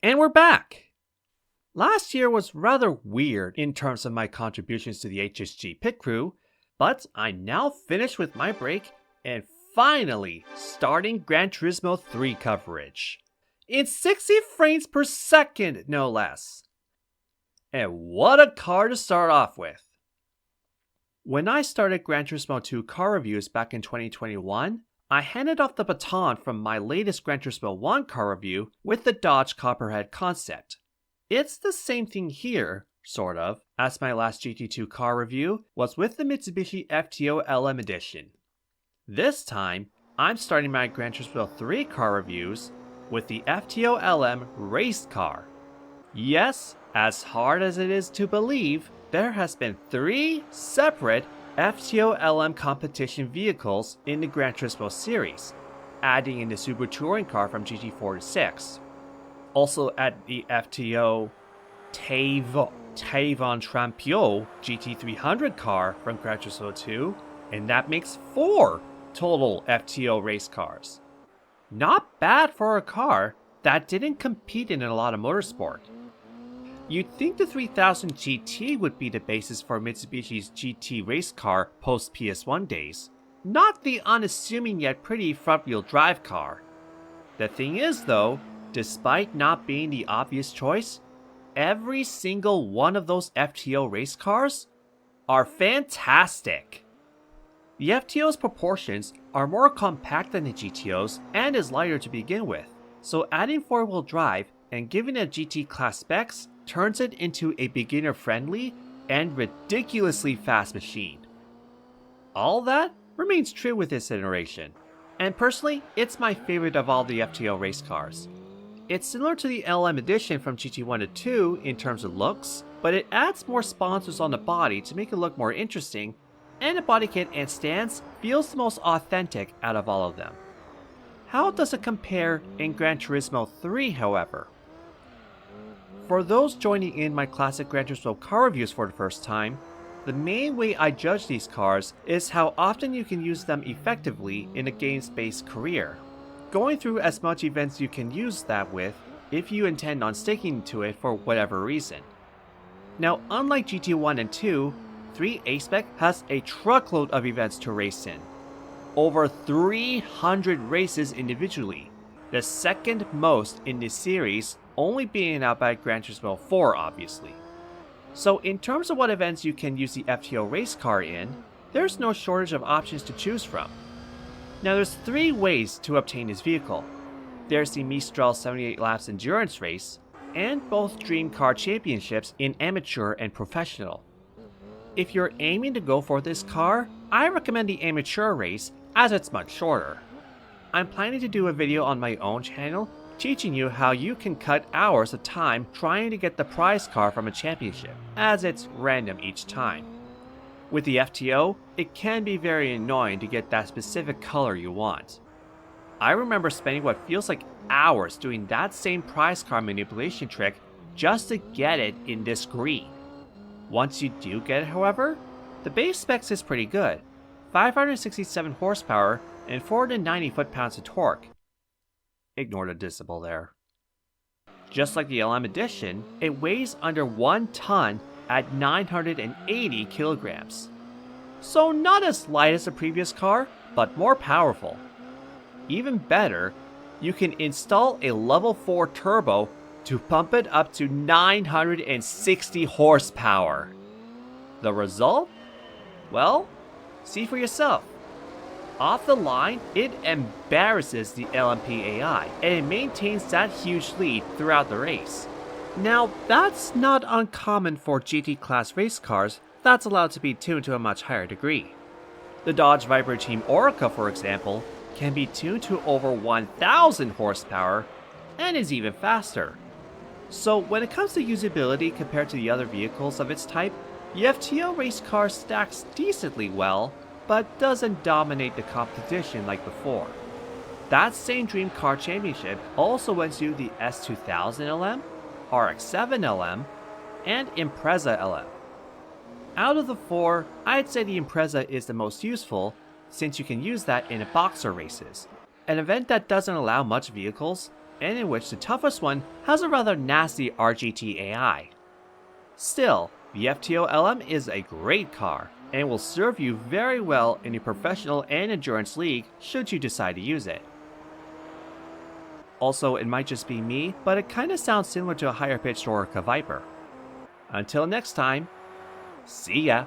And we're back! Last year was rather weird in terms of my contributions to the HSG pit crew, but I'm now finished with my break and finally starting Gran Turismo 3 coverage. In 60 frames per second, no less. And what a car to start off with! When I started Gran Turismo 2 car reviews back in 2021, I handed off the baton from my latest Gran Turismo 1 car review with the Dodge Copperhead concept. It's the same thing here, sort of, as my last GT2 car review was with the Mitsubishi FTO LM edition. This time, I'm starting my Gran Turismo 3 car reviews with the FTO LM race car. Yes, as hard as it is to believe, there has been 3 separate FTO LM competition vehicles in the Gran Turismo series, adding in the Subaru touring car from GT4 to 6. Also at the FTO Tavon Trampio GT300 car from Gran Turismo 2, and that makes 4 total FTO race cars. Not bad for a car that didn't compete in a lot of motorsport. You'd think the 3000 GT would be the basis for Mitsubishi's GT race car post PS1 days, not the unassuming yet pretty front-wheel drive car. The thing is though, despite not being the obvious choice, every single one of those FTO race cars are fantastic. The FTO's proportions are more compact than the GTO's and is lighter to begin with, so adding 4-wheel drive and giving it GT class specs turns it into a beginner-friendly and ridiculously fast machine. All that remains true with this iteration, and personally, it's my favorite of all the FTO race cars. It's similar to the LM edition from GT1 to 2 in terms of looks, but it adds more sponsors on the body to make it look more interesting, and the body kit and stance feels the most authentic out of all of them. How does it compare in Gran Turismo 3, however? For those joining in my classic Gran Turismo car reviews for the first time, the main way I judge these cars is how often you can use them effectively in a games-based career, going through as much events you can use that with if you intend on sticking to it for whatever reason. Now, unlike GT1 and 2, 3 A-Spec has a truckload of events to race in. Over 300 races individually, the second most in this series, only being out by Gran Turismo 4 obviously. So in terms of what events you can use the FTO race car in, there's no shortage of options to choose from. Now there's 3 ways to obtain this vehicle. There's the Mistral 78 laps endurance race, and both Dream Car Championships in amateur and professional. If you're aiming to go for this car, I recommend the amateur race as it's much shorter. I'm planning to do a video on my own channel teaching you how you can cut hours of time trying to get the prize car from a championship, as it's random each time. With the FTO, it can be very annoying to get that specific color you want. I remember spending what feels like hours doing that same prize car manipulation trick just to get it in this green. Once you do get it, however, the base specs is pretty good. 567 horsepower and 490 foot-pounds of torque. Ignore the decibel there. Just like the LM edition, it weighs under 1 ton at 980 kilograms. So not as light as the previous car, but more powerful. Even better, you can install a level 4 turbo to pump it up to 960 horsepower. The result? Well, see for yourself. Off the line, it embarrasses the LMP AI, and it maintains that huge lead throughout the race. Now, that's not uncommon for GT class race cars that's allowed to be tuned to a much higher degree. The Dodge Viper Team Orica, for example, can be tuned to over 1000 horsepower and is even faster. So when it comes to usability compared to the other vehicles of its type, the FTO race car stacks decently well, but doesn't dominate the competition like before. That same Dream Car Championship also went to the S2000 LM, RX-7 LM, and Impreza LM. Out of the 4, I'd say the Impreza is the most useful since you can use that in boxer races, an event that doesn't allow much vehicles and in which the toughest one has a rather nasty RGT AI. Still, the FTO LM is a great car, and will serve you very well in a professional and endurance league should you decide to use it. Also, it might just be me, but it kinda sounds similar to a higher pitched Orca Viper. Until next time, see ya!